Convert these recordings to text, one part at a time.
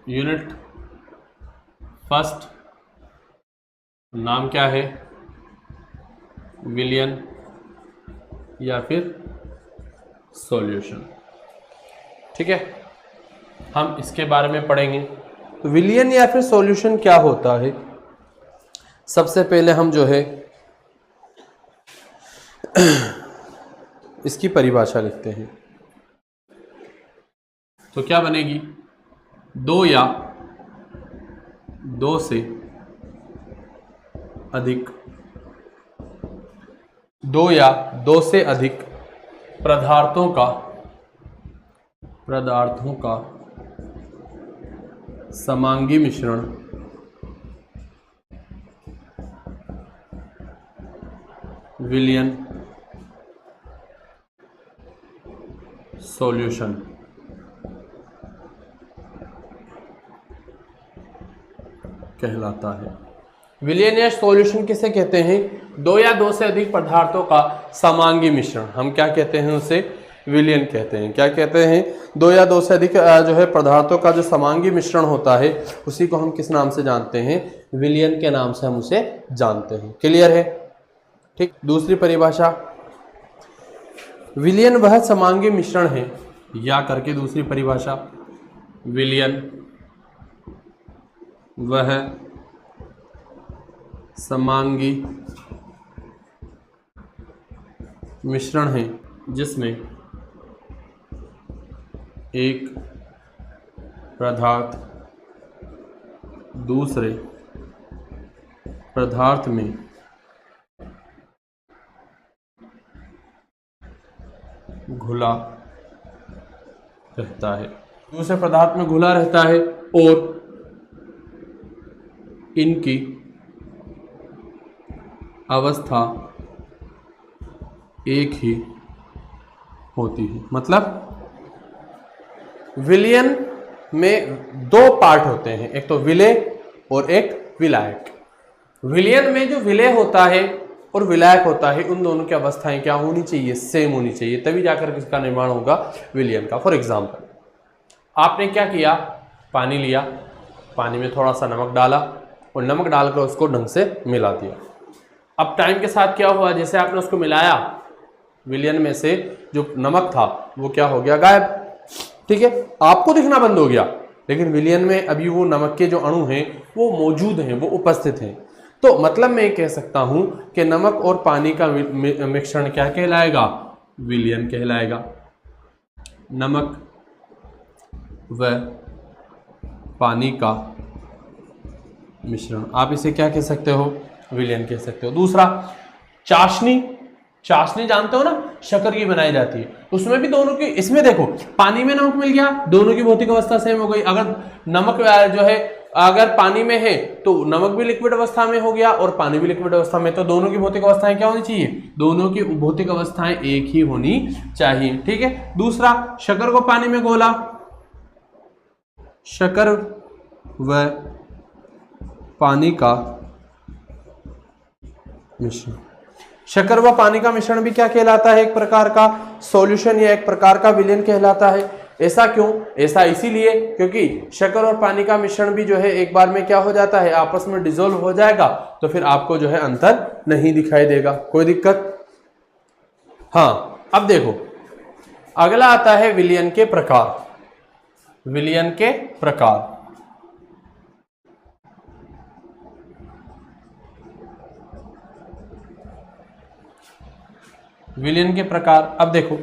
Unit first नाम क्या है, विलियन या फिर सॉल्यूशन। ठीक है, हम इसके बारे में पढ़ेंगे। तो विलियन या फिर सॉल्यूशन क्या होता है, सबसे पहले हम जो है इसकी परिभाषा लिखते हैं। तो क्या बनेगी, दो या दो से अधिक, दो या दो से अधिक पदार्थों का समांगी मिश्रण विलियन सॉल्यूशन कहलाता है। विलियन या सॉल्यूशन किसे कहते हैं, दो या दो से अधिक पदार्थों का समांगी मिश्रण, हम क्या कहते हैं उसे, विलियन कहते हैं। क्या कहते हैं, दो या दो से अधिक जो है पदार्थों का जो समांगी मिश्रण होता है उसी को हम किस नाम से जानते हैं, विलियन के नाम से हम उसे जानते हैं। क्लियर है। ठीक, दूसरी परिभाषा, विलियन वह समांगी मिश्रण है, या करके दूसरी परिभाषा, विलियन वह समांगी मिश्रण है जिसमें एक पदार्थ दूसरे पदार्थ में घुला रहता है, दूसरे पदार्थ में घुला रहता है और इनकी अवस्था एक ही होती है। मतलब विलियन में दो पार्ट होते हैं, एक तो विलेय और एक विलायक। विलियन में जो विलेय होता है और विलायक होता है, उन दोनों की अवस्थाएं क्या होनी चाहिए, सेम होनी चाहिए, तभी जाकर किसका निर्माण होगा, विलियन का। फॉर एग्जाम्पल, आपने क्या किया, पानी लिया, पानी में थोड़ा सा नमक डाला और नमक डालकर उसको ढंग से मिला दिया। अब टाइम के साथ क्या हुआ, जैसे आपने उसको मिलाया, विलियन में से जो नमक था वो क्या हो गया, गायब। ठीक है, आपको दिखना बंद हो गया, लेकिन विलियन में अभी वो नमक के जो अणु हैं वो मौजूद हैं, वो उपस्थित हैं। तो मतलब मैं कह सकता हूं कि नमक और पानी का मिश्रण क्या कहलाएगा, विलियन कहलाएगा। नमक व पानी का मिश्रण, आप इसे क्या कह सकते हो, विलियन कह सकते हो। दूसरा, चाशनी, चाशनी जानते हो ना, शक्कर की बनाई जाती है, उसमें भी दोनों की, इसमें देखो पानी में नमक मिल गया, दोनों की भौतिक अवस्था सेम हो गई। अगर नमक जो है अगर पानी में है तो नमक भी लिक्विड अवस्था में हो गया और पानी भी लिक्विड अवस्था में, तो दोनों की भौतिक अवस्थाएं क्या होनी चाहिए, दोनों की भौतिक अवस्थाएं एक ही होनी चाहिए। ठीक है। दूसरा, शक्कर को पानी में घोला, शक्कर व पानी का मिश्रण, शक्कर व पानी का मिश्रण भी क्या कहलाता है, एक प्रकार का सॉल्यूशन या एक प्रकार का विलियन कहलाता है। ऐसा क्यों, ऐसा इसीलिए क्योंकि शक्कर और पानी का मिश्रण भी जो है एक बार में क्या हो जाता है, आपस में डिसॉल्व हो जाएगा, तो फिर आपको जो है अंतर नहीं दिखाई देगा। कोई दिक्कत। हाँ, अब देखो अगला आता है विलियन के प्रकार। विलियन के प्रकार, विलियन के प्रकार। अब देखो,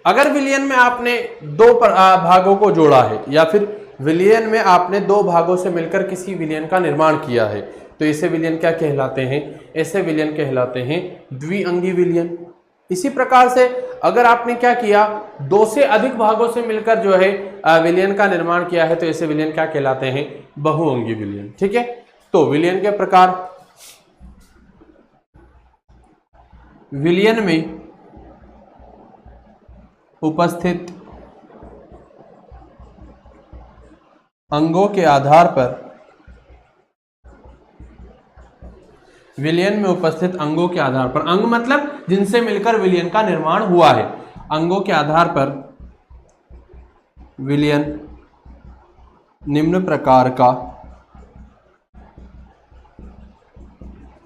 अगर विलियन में आपने दो भागों को जोड़ा है या फिर विलियन में आपने दो भागों से मिलकर किसी विलियन का निर्माण किया है, तो ऐसे विलियन क्या कहलाते हैं, ऐसे विलियन कहलाते हैं द्विअंगी विलियन। इसी प्रकार से अगर आपने क्या किया, दो से अधिक भागों से मिलकर जो है विलियन का निर्माण किया है, तो ऐसे विलियन क्या कहलाते हैं, बहुअंगी विलियन। ठीक है। तो विलियन के प्रकार, विलियन में उपस्थित अंगों के आधार पर, विलियन में उपस्थित अंगों के आधार पर, अंग मतलब जिनसे मिलकर विलियन का निर्माण हुआ है, अंगों के आधार पर विलियन निम्न प्रकार का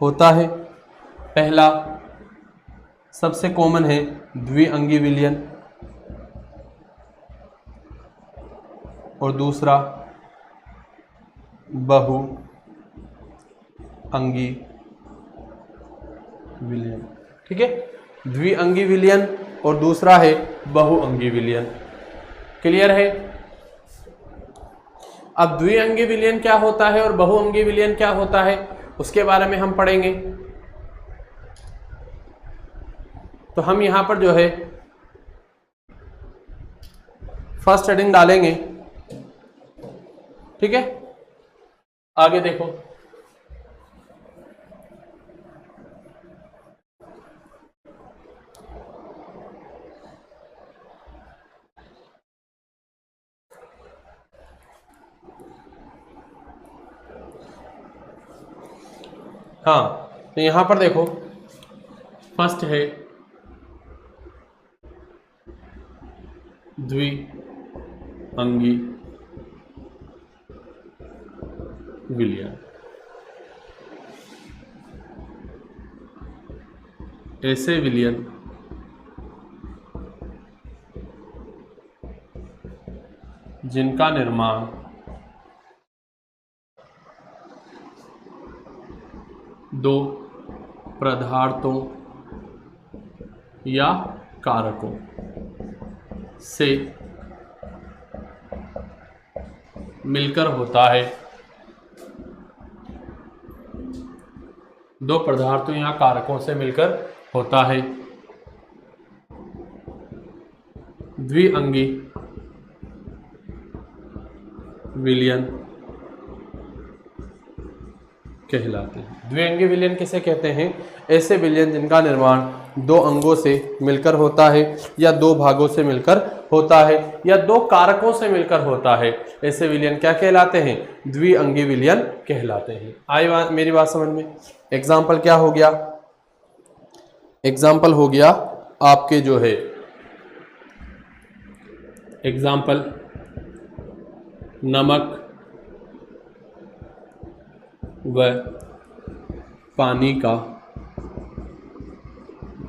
होता है। पहला सबसे कॉमन है द्विअंगी विलयन, और दूसरा बहुअंगी विलयन। ठीक है, द्विअंगी विलयन और दूसरा है बहुअंगी विलयन। क्लियर है? अब द्विअंगी विलयन क्या होता है और बहुअंगी विलयन क्या होता है उसके बारे में हम पढ़ेंगे। तो हम यहां पर जो है फर्स्ट हेडिंग डालेंगे। ठीक है, आगे देखो। हाँ, तो यहां पर देखो फर्स्ट है द्विअंगी विलयन। ऐसे विलयन जिनका निर्माण दो पदार्थों या कारकों से मिलकर होता है। दो पदार्थों या कारकों से मिलकर होता है। द्विअंगी विलयन कहलाते हैं। द्विअंगी विलयन किसे कहते हैं? ऐसे विलयन जिनका निर्माण दो अंगों से मिलकर होता है या दो भागों से मिलकर होता है या दो कारकों से मिलकर होता है। ऐसे विलयन क्या कहलाते हैं? द्विअंगी विलयन कहलाते हैं। आई बात, मेरी बात समझ में? एग्जाम्पल क्या हो गया? एग्जाम्पल हो गया आपके जो है एग्जाम्पल नमक व पानी का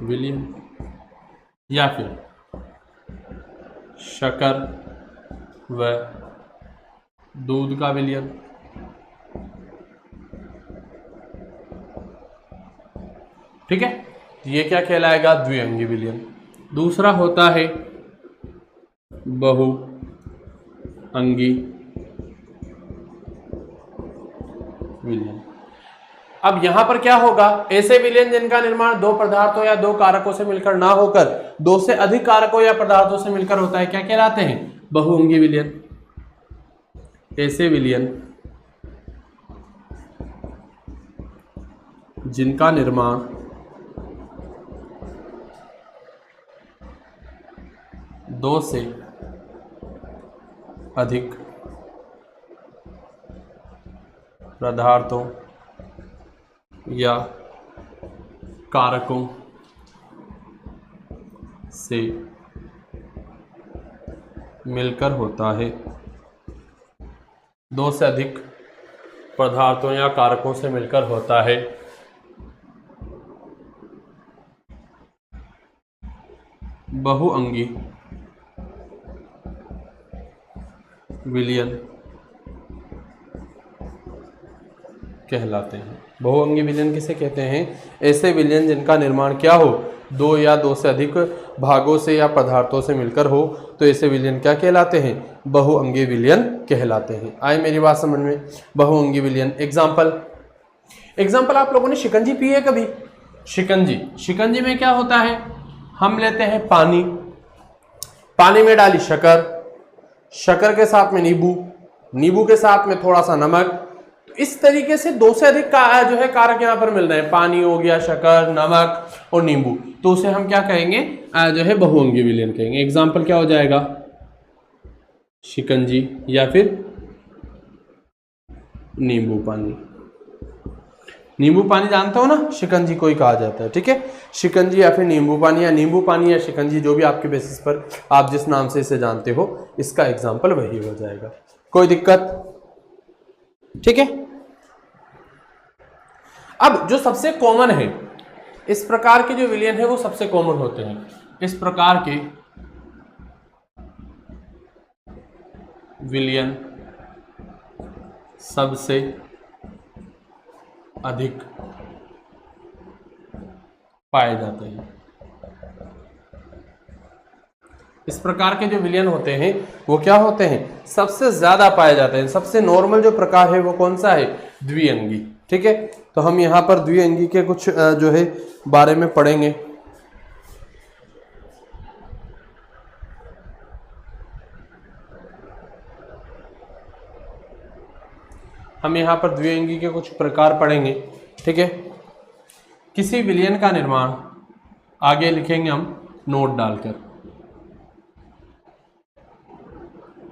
विलयन, या फिर शक्कर व दूध का विलयन। ठीक है, ये क्या कहलाएगा? द्विअंगी विलयन। दूसरा होता है बहुअंगी विलयन। अब यहां पर क्या होगा? ऐसे विलयन जिनका निर्माण दो पदार्थों या दो कारकों से मिलकर ना होकर दो से अधिक कारकों या पदार्थों से मिलकर होता है, क्या कहलाते हैं? बहुअंगी विलयन। ऐसे विलयन जिनका निर्माण दो से अधिक पदार्थों या कारकों से मिलकर होता है। दो से अधिक पदार्थों या कारकों से मिलकर होता है। बहुअंगी विलयन कहलाते हैं। बहुअंगी विलयन किसे कहते हैं? ऐसे विलयन जिनका निर्माण क्या हो? दो या दो से अधिक भागों से या पदार्थों से मिलकर हो, तो ऐसे विलयन क्या कहलाते हैं? बहुअंगी विलयन कहलाते हैं। आए मेरी बात समझ में? बहुअंगी विलयन। एग्जाम्पल आप लोगों ने शिकंजी पी है कभी? शिकंजी में क्या होता है? हम लेते हैं पानी, पानी में डाली शक्कर, शक्कर के साथ में नींबू के साथ में थोड़ा सा नमक। तो इस तरीके से दो से अधिक जो है कारक यहाँ पर मिल रहे हैं। पानी हो गया, शक्कर, नमक और नींबू, तो उसे हम क्या कहेंगे? जो है बहुअंगी विलयन कहेंगे। एग्जाम्पल क्या हो जाएगा? शिकंजी या फिर नींबू पानी। नींबू पानी जानते हो ना, शिकंजी कोई कहा जाता है, ठीक है। शिकंजी या फिर नींबू पानी, या नींबू पानी या शिकंजी, जो भी आपके बेसिस पर आप जिस नाम से इसे जानते हो, इसका एग्जाम्पल वही हो जाएगा। कोई दिक्कत? ठीक है। अब जो सबसे कॉमन है, इस प्रकार के जो विलयन है वो सबसे कॉमन होते हैं। इस प्रकार के विलयन सबसे अधिक पाए जाते हैं। इस प्रकार के जो विलयन होते हैं वो क्या होते हैं, सबसे ज्यादा पाए जाते हैं। सबसे नॉर्मल जो प्रकार है वो कौन सा है, द्विअंगी, ठीक है। तो हम यहां पर द्विअंगी के कुछ जो है बारे में पढ़ेंगे। हम यहां पर द्विअंगी के कुछ प्रकार पढ़ेंगे, ठीक है। किसी विलयन का निर्माण, आगे लिखेंगे हम नोट डालकर,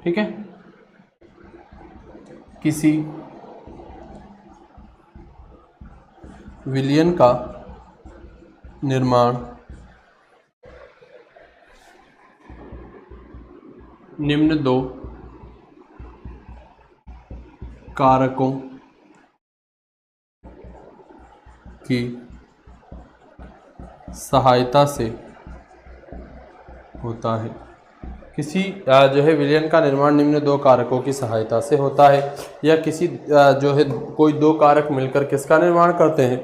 ठीक है। किसी विलयन का निर्माण निम्न दो कारकों की सहायता से होता है। किसी जो है विलयन का निर्माण निम्न दो कारकों की सहायता से होता है, या किसी जो है कोई दो कारक मिलकर किसका निर्माण करते हैं,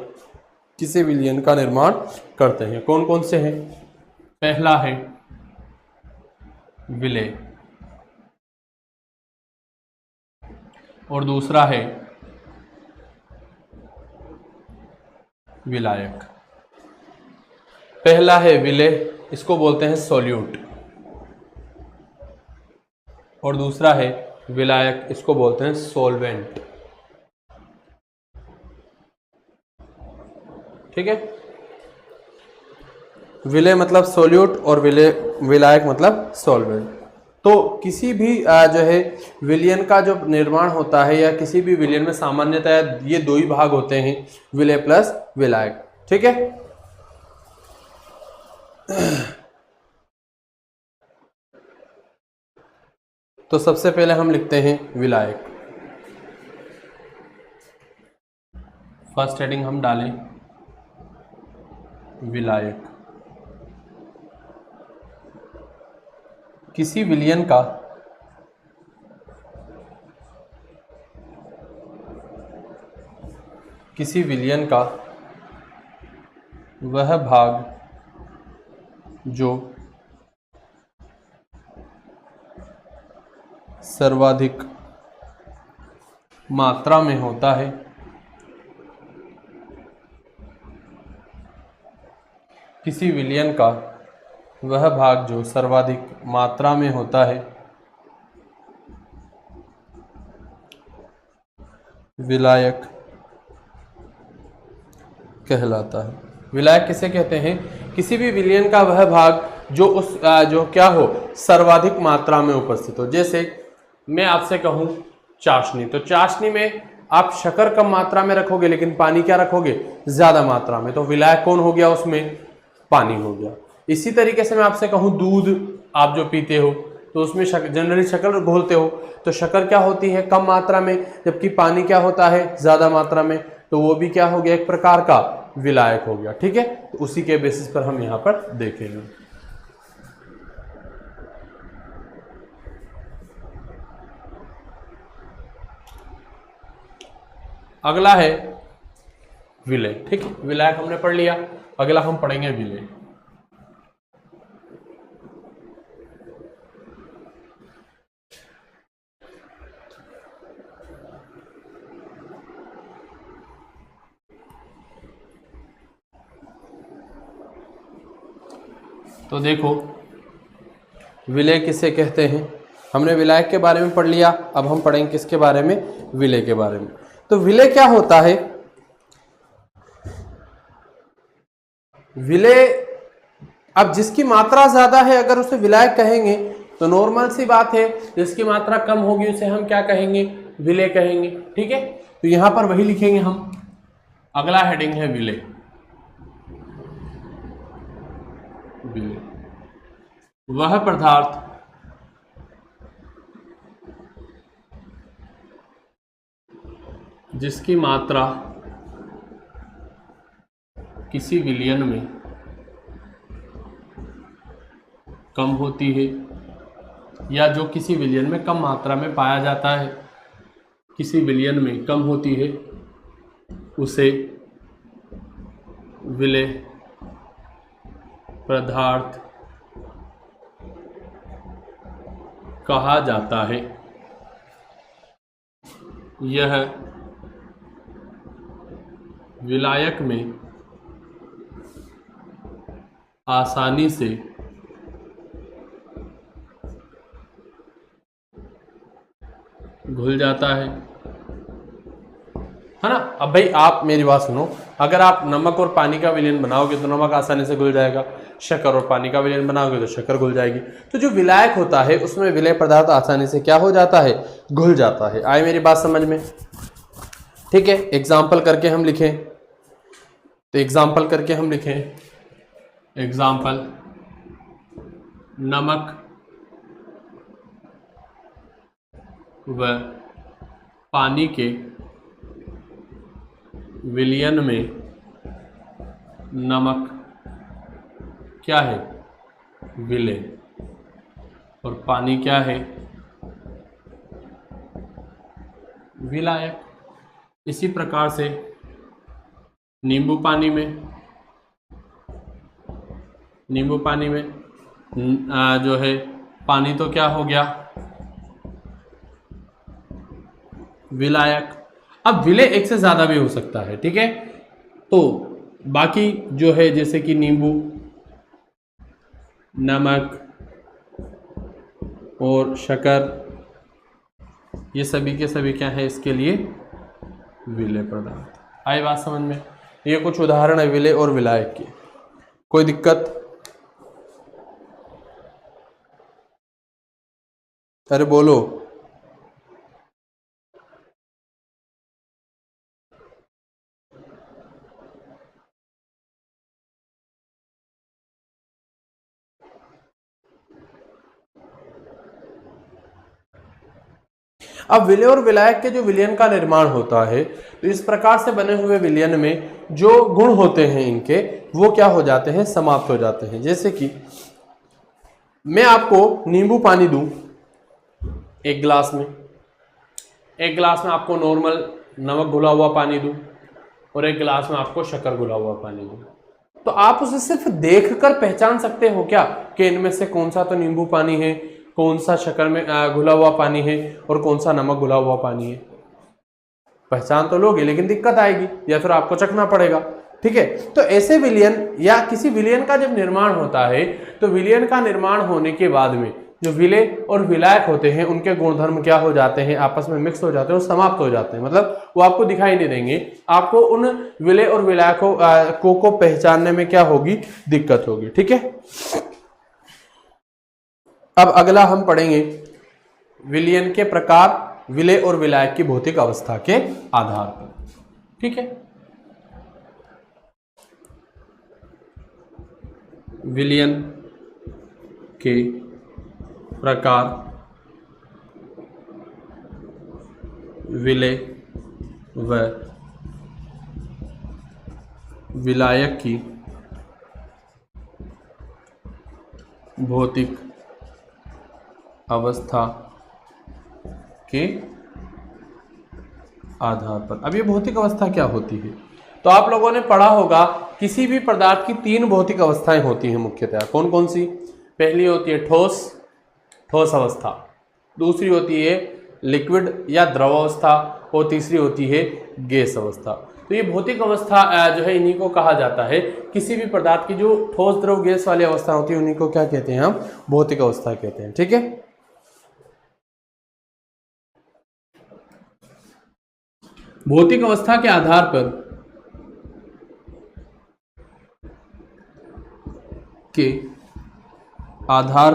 किसी विलयन का निर्माण करते हैं। कौन कौन से हैं? पहला है विलेय, और दूसरा है विलायक। पहला है विलेय, इसको बोलते हैं सोल्यूट, और दूसरा है विलायक, इसको बोलते हैं सोलवेंट, ठीक है। विलेय मतलब सोल्यूट और विलायक मतलब सोलवेंट। तो किसी भी जो है विलयन का जो निर्माण होता है, या किसी भी विलयन में सामान्यतः ये दो ही भाग होते हैं, विलेय प्लस विलायक, ठीक है। तो सबसे पहले हम लिखते हैं विलायक। फर्स्ट हेडिंग हम डालें विलायक। किसी विलयन का वह भाग जो सर्वाधिक मात्रा में होता है, किसी विलयन का वह भाग जो सर्वाधिक मात्रा में होता है विलायक कहलाता है। विलायक किसे कहते हैं? किसी भी विलयन का वह भाग जो उस जो क्या हो, सर्वाधिक मात्रा में उपस्थित हो। जैसे मैं आपसे कहूं चाशनी, तो चाशनी में आप शक्कर कम मात्रा में रखोगे लेकिन पानी क्या रखोगे, ज्यादा मात्रा में, तो विलायक कौन हो गया उसमें, पानी हो गया। इसी तरीके से मैं आपसे कहूं दूध आप जो पीते हो, तो उसमें जनरली शक्कर घोलते हो, तो शक्कर क्या होती है, कम मात्रा में, जबकि पानी क्या होता है, ज्यादा मात्रा में, तो वो भी क्या हो गया, एक प्रकार का विलायक हो गया, ठीक है। तो उसी के बेसिस पर हम यहां पर देखेंगे। अगला है विलेय, ठीक है। विलायक हमने पढ़ लिया, अगला हम पढ़ेंगे विलेय। तो देखो विलेय किसे कहते हैं, हमने विलायक के बारे में पढ़ लिया, अब हम पढ़ेंगे किसके बारे में, विलेय के बारे में। तो विलेय क्या होता है, विलेय अब जिसकी मात्रा ज्यादा है अगर उसे विलायक कहेंगे तो नॉर्मल सी बात है, जिसकी मात्रा कम होगी उसे हम क्या कहेंगे, विलेय कहेंगे, ठीक है। तो यहां पर वही लिखेंगे हम, अगला हेडिंग है विलेय। विलेय वह पदार्थ जिसकी मात्रा किसी विलयन में कम होती है, या जो किसी विलयन में कम मात्रा में पाया जाता है, किसी विलयन में कम होती है, उसे विलेय पदार्थ कहा जाता है। यह विलायक में आसानी से घुल जाता है ना। अब भाई आप मेरी बात सुनो, अगर आप नमक और पानी का विलयन बनाओगे तो नमक आसानी से घुल जाएगा, शक्कर और पानी का विलयन बनाओगे तो शक्कर घुल जाएगी। तो जो विलायक होता है उसमें विलेय पदार्थ आसानी से क्या हो जाता है, घुल जाता है। आए मेरी बात समझ में? ठीक है, एग्जाम्पल करके हम लिखें, तो एग्जाम्पल करके हम लिखें, एग्जाम्पल नमक व पानी के विलयन में नमक क्या है, विलेय, और पानी क्या है, विलायक। इसी प्रकार से नींबू पानी में जो है पानी तो क्या हो गया, विलायक। अब विलेय एक से ज्यादा भी हो सकता है, ठीक है। तो बाकी जो है जैसे कि नींबू, नमक और शक्कर, ये सभी के सभी क्या है इसके लिए विलेय पदार्थ। आई बात समझ में? ये कुछ उदाहरण है विलेय और विलायक के। कोई दिक्कत? अरे बोलो। अब विलेय और विलायक के जो विलयन का निर्माण होता है, तो इस प्रकार से बने हुए विलयन में जो गुण होते हैं इनके, वो क्या हो जाते हैं, समाप्त हो जाते हैं। जैसे कि मैं आपको नींबू पानी दूं एक गिलास में, एक गिलास में आपको नॉर्मल नमक घुला हुआ पानी दूं, और एक गिलास में आपको शक्कर घुला हुआ पानी दूं, तो आप उसे सिर्फ देखकर पहचान सकते हो क्या कि इनमें से कौन सा तो नींबू पानी है, कौन सा शक्कर में घुला हुआ पानी है, और कौन सा नमक घुला हुआ पानी है? पहचान तो लोगे, लेकिन दिक्कत आएगी, या फिर आपको चखना पड़ेगा। ठीक है, तो ऐसे विलयन या किसी विलयन का जब निर्माण होता है, तो विलयन का निर्माण होने के बाद में जो विलेय और विलायक होते हैं उनके गुणधर्म क्या हो जाते हैं, आपस में मिक्स हो जाते हैं और समाप्त हो जाते हैं। मतलब वो आपको दिखाई नहीं देंगे, आपको उन विलेय और विलायकों को पहचानने में क्या होगी, दिक्कत होगी। ठीक है, अब अगला हम पढ़ेंगे विलयन के प्रकार विलेय और विलायक की भौतिक अवस्था के आधार पर। ठीक है, विलयन के प्रकार विलेय व विलायक की भौतिक अवस्था के आधार पर। अब ये भौतिक अवस्था क्या होती है, तो आप लोगों ने पढ़ा होगा किसी भी पदार्थ की तीन भौतिक अवस्थाएं होती हैं मुख्यतः। कौन कौन सी? पहली होती है ठोस अवस्था, दूसरी होती है लिक्विड या द्रव अवस्था, और तीसरी होती है गैस अवस्था। तो ये भौतिक अवस्था जो है इन्हीं को कहा जाता है। किसी भी पदार्थ की जो ठोस द्रव गैस वाली अवस्था होती है उन्हीं को क्या कहते हैं, हम भौतिक अवस्था कहते हैं। ठीक है, भौतिक अवस्था के आधार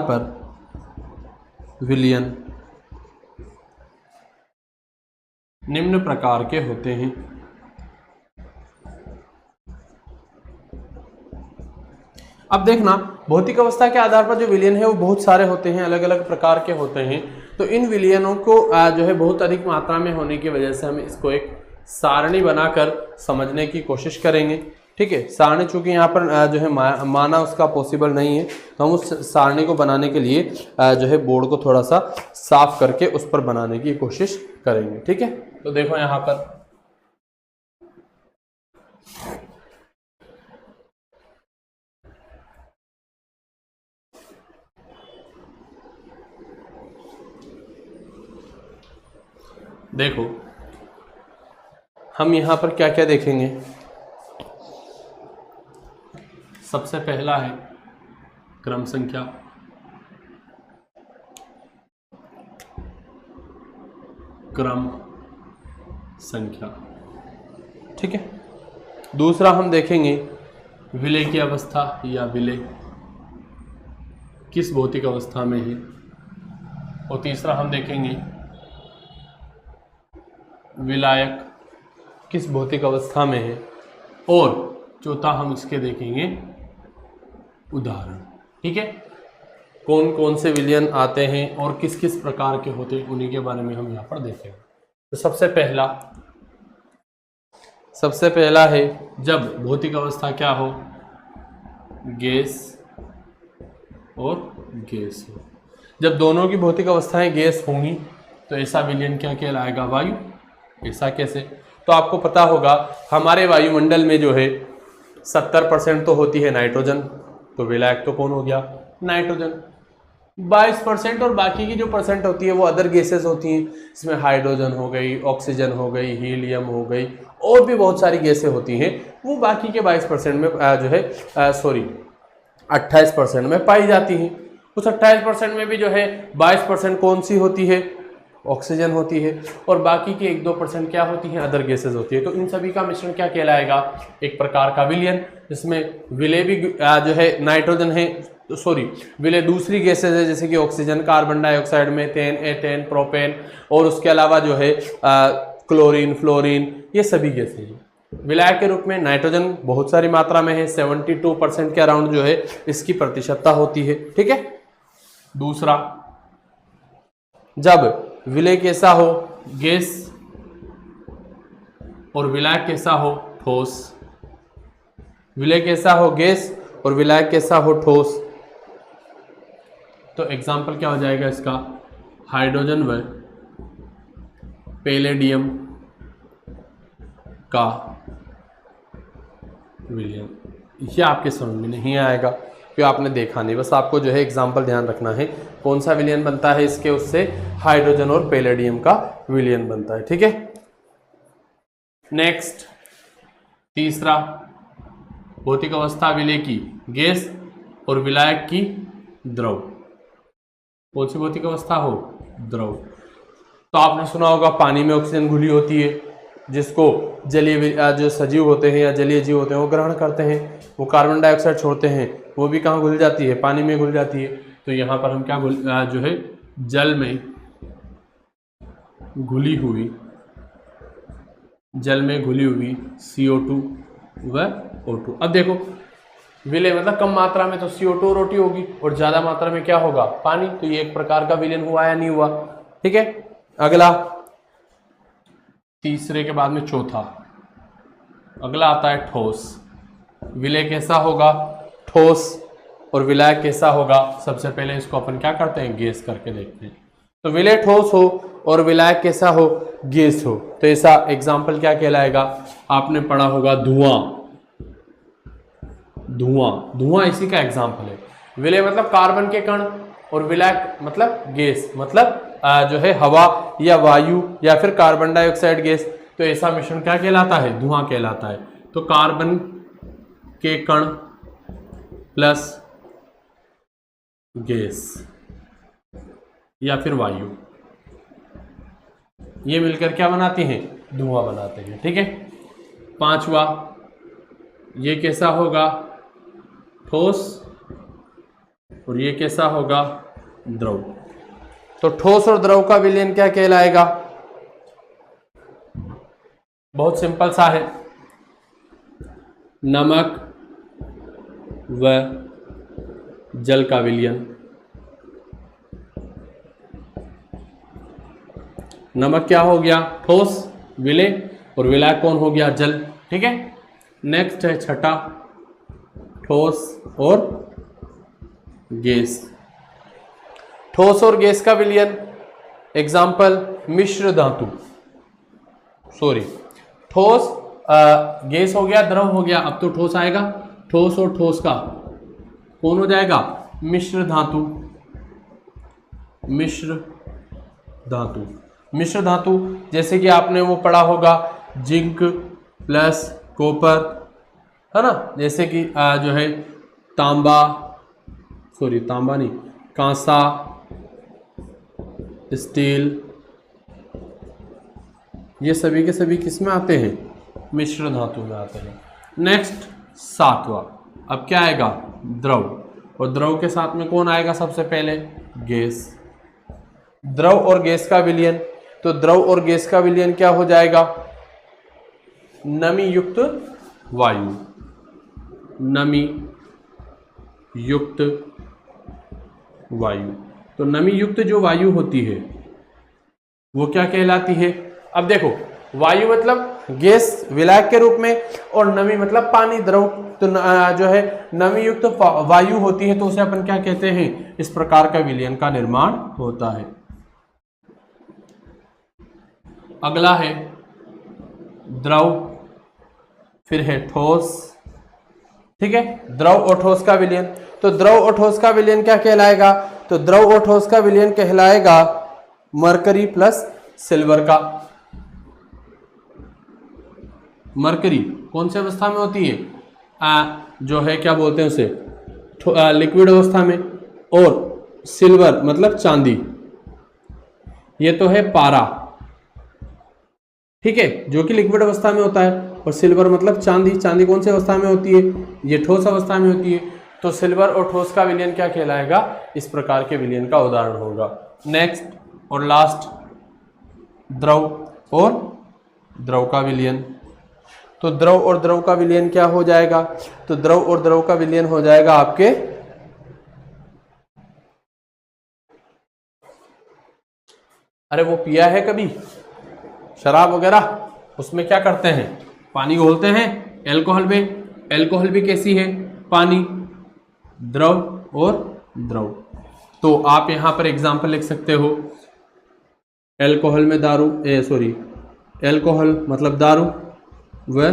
पर विलयन निम्न प्रकार के होते हैं। अब देखना, भौतिक अवस्था के आधार पर जो विलयन है वो बहुत सारे होते हैं, अलग अलग प्रकार के होते हैं। तो इन विलयनों को जो है बहुत अधिक मात्रा में होने की वजह से हम इसको एक सारणी बनाकर समझने की कोशिश करेंगे। ठीक है, सारणी चूंकि यहाँ पर जो है माना उसका पॉसिबल नहीं है, तो हम उस सारणी को बनाने के लिए जो है बोर्ड को थोड़ा सा साफ करके उस पर बनाने की कोशिश करेंगे। ठीक है, तो देखो यहाँ पर देखो, हम यहाँ पर क्या क्या देखेंगे। सबसे पहला है क्रम संख्या, क्रम संख्या। ठीक है, दूसरा हम देखेंगे विलय की अवस्था या विलय किस भौतिक अवस्था में है, और तीसरा हम देखेंगे विलायक किस भौतिक अवस्था में है, और चौथा हम इसके देखेंगे उदाहरण। ठीक है, कौन कौन से विलयन आते हैं और किस किस प्रकार के होते हैं, उन्हीं के बारे में हम यहाँ पर देखेंगे। तो सबसे पहला है जब भौतिक अवस्था क्या हो, गैस और गैस हो। जब दोनों की भौतिक अवस्थाएं गैस होंगी तो ऐसा विलयन क्या कहलाएगा, वायु। ऐसा कैसे, तो आपको पता होगा हमारे वायुमंडल में जो है 70% तो होती है नाइट्रोजन, तो विलायक तो कौन हो गया, नाइट्रोजन। 22% और बाकी की जो परसेंट होती है वो अदर गैसेस होती हैं। इसमें हाइड्रोजन हो गई, ऑक्सीजन हो गई, हीलियम हो गई, और भी बहुत सारी गैसें होती हैं। वो बाकी के 22% में जो है 28% में पाई जाती हैं। उस 28% में भी जो है 22% कौन सी होती है, ऑक्सीजन होती है, और बाकी के 1-2% क्या होती हैं, अदर गैसेस होती है। तो इन सभी का मिश्रण क्या कहलाएगा, एक प्रकार का विलयन, जिसमें विलय भी जो है नाइट्रोजन है, विलय दूसरी गैसेस है जैसे कि oxygen, carbon dioxide, methane, ethane, propane, और उसके अलावा जो है क्लोरीन, फ्लोरीन, ये सभी गैसें हैं। विलायक के रूप में नाइट्रोजन बहुत सारी मात्रा में है, 72% के अराउंड जो है इसकी प्रतिशतता होती है। ठीक है, दूसरा, जब विलय कैसा हो, गैस, और विलायक कैसा हो, ठोस। विलय कैसा हो, गैस, और विलायक कैसा हो, ठोस। तो एग्जाम्पल क्या हो जाएगा इसका, हाइड्रोजन व पैलेडियम का विलयन। ये आपके समझ में नहीं आएगा क्योंकि आपने देखा नहीं, बस आपको जो है एग्जाम्पल ध्यान रखना है कौन सा विलयन बनता है इसके, उससे हाइड्रोजन और पैलेडियम का विलयन बनता है। ठीक है, नेक्स्ट, तीसरा, भौतिक अवस्था विलय की गैस और विलायक की द्रव। कौन सी भौतिक अवस्था हो, द्रव। तो आपने सुना होगा पानी में ऑक्सीजन घुली होती है, जिसको जलीय जो सजीव होते हैं या जलीय जीव होते हैं वो ग्रहण करते हैं। वो कार्बन डाइऑक्साइड छोड़ते हैं, वो भी कहाँ घुल जाती है, पानी में घुल जाती है। तो यहाँ पर हम क्या जो है जल में घुली हुई CO2 व O2। अब देखो, विलय मतलब कम मात्रा में तो CO2 और O2 होगी, और ज्यादा मात्रा में क्या होगा, पानी। तो ये एक प्रकार का विलयन हुआ या नहीं हुआ। ठीक है, अगला, तीसरे के बाद में चौथा, अगला आता है ठोस। विलय कैसा होगा, ठोस, और विलायक कैसा होगा। सबसे पहले इसको अपन क्या करते हैं, गैस करके देखते हैं। तो विलय ठोस हो और विलायक कैसा हो, गैस हो। तो ऐसा एग्जाम्पल क्या कहलाएगा, आपने पढ़ा होगा धुआं इसी का एग्जाम्पल है। विलय मतलब कार्बन के कण, और विलायक मतलब गैस, मतलब जो है हवा या वायु या फिर कार्बन डाइऑक्साइड गैस। तो ऐसा मिश्रण क्या कहलाता है, धुआं कहलाता है। तो कार्बन के कण प्लस गैस या फिर वायु, ये मिलकर क्या बनाते हैं, धुआं बनाते हैं। ठीक है, पांचवा, ये कैसा होगा, ठोस, और ये कैसा होगा, द्रव। तो ठोस और द्रव का विलयन क्या कहलाएगा, बहुत सिंपल सा है, नमक व जल का विलयन। नमक क्या हो गया? ठोस, विलेय, और विलायक कौन हो गया? जल। ठीक है, नेक्स्ट है छठा, ठोस और गैस। ठोस और गैस का विलयन, एग्जाम्पल मिश्र धातु, सॉरी ठोस, गैस हो गया, द्रव हो गया, अब तो ठोस आएगा। ठोस और ठोस का कौन हो जाएगा? मिश्र धातु। मिश्र धातु, मिश्र धातु जैसे कि आपने वो पढ़ा होगा, जिंक प्लस कॉपर, है ना, जैसे कि जो है तांबा, सॉरी तांबा नहीं, कांसा, स्टील, ये सभी के सभी किस में आते हैं? मिश्र धातु में आते हैं। नेक्स्ट सातवां, अब क्या आएगा? द्रव, और द्रव के साथ में कौन आएगा सबसे पहले? गैस। द्रव और गैस का विलयन, तो द्रव और गैस का विलयन क्या हो जाएगा? नमी युक्त वायु। नमी युक्त वायु, तो नमी युक्त जो वायु होती है वो क्या कहलाती है? अब देखो, वायु मतलब गैस विलायक के रूप में, और नमी मतलब पानी, द्रव, तो जो है नमी युक्त वायु होती है, तो उसे अपन क्या कहते हैं? इस प्रकार का विलयन का निर्माण होता है। अगला है द्रव, फिर है ठोस। ठीक है, द्रव और ठोस का विलयन, तो द्रव और ठोस का विलयन क्या कहलाएगा? तो द्रव और ठोस का विलयन कहलाएगा मरकरी प्लस सिल्वर का। मरकरी कौन सी अवस्था में होती है? जो है क्या बोलते हैं उसे? लिक्विड अवस्था में, और सिल्वर मतलब चांदी, ये तो है पारा। ठीक है, जो कि लिक्विड अवस्था में होता है, और सिल्वर मतलब चांदी। चांदी कौन सी अवस्था में होती है? ये ठोस अवस्था में होती है। तो सिल्वर और ठोस का विलयन क्या कहलाएगा? इस प्रकार के विलयन का उदाहरण होगा। नेक्स्ट और लास्ट, द्रव और द्रव का विलयन। तो द्रव और द्रव का विलयन क्या हो जाएगा? तो द्रव और द्रव का विलयन हो जाएगा आपके अरे वो पिया है कभी शराब वगैरह, उसमें क्या करते हैं? पानी घोलते हैं एल्कोहल में। एल्कोहल भी कैसी है? पानी, द्रव और द्रव। तो आप यहां पर एग्जांपल लिख सकते हो, एल्कोहल में दारू, सॉरी एल्कोहल मतलब दारू, व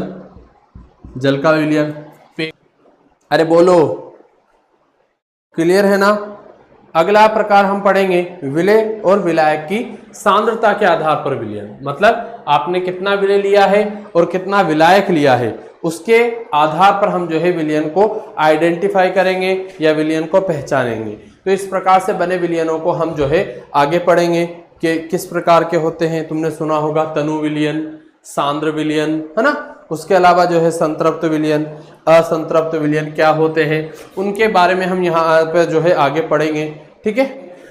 जल का विलयन। अरे बोलो, क्लियर है ना? अगला प्रकार हम पढ़ेंगे विलेय और विलायक की सांद्रता के आधार पर विलयन। मतलब आपने कितना विलेय लिया है और कितना विलायक लिया है, उसके आधार पर हम जो है विलयन को आइडेंटिफाई करेंगे या विलयन को पहचानेंगे। तो इस प्रकार से बने विलयनों को हम जो है आगे पढ़ेंगे कि किस प्रकार के होते हैं। तुमने सुना होगा तनु विलयन, सांद्र विलयन, है ना। उसके अलावा जो है संतृप्त विलयन, असंतृप्त विलयन क्या होते हैं, उनके बारे में हम यहाँ पे जो है आगे पढ़ेंगे। ठीक है,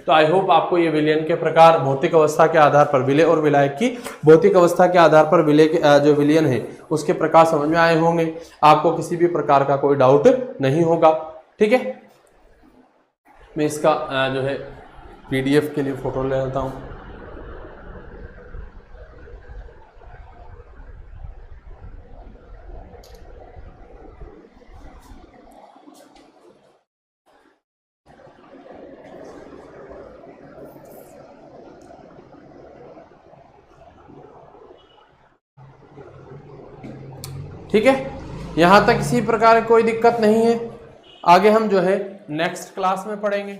तो आई होप आपको ये विलयन के प्रकार भौतिक अवस्था के आधार पर, विलेय और विलायक की भौतिक अवस्था के आधार पर विलेय के जो विलयन है उसके प्रकार समझ में आए होंगे। आपको किसी भी प्रकार का कोई डाउट नहीं होगा। ठीक है, मैं इसका जो है PDF के लिए फोटो ले लेता हूँ। ठीक है, यहाँ तक किसी प्रकार की कोई दिक्कत नहीं है। आगे हम जो है नेक्स्ट क्लास में पढ़ेंगे।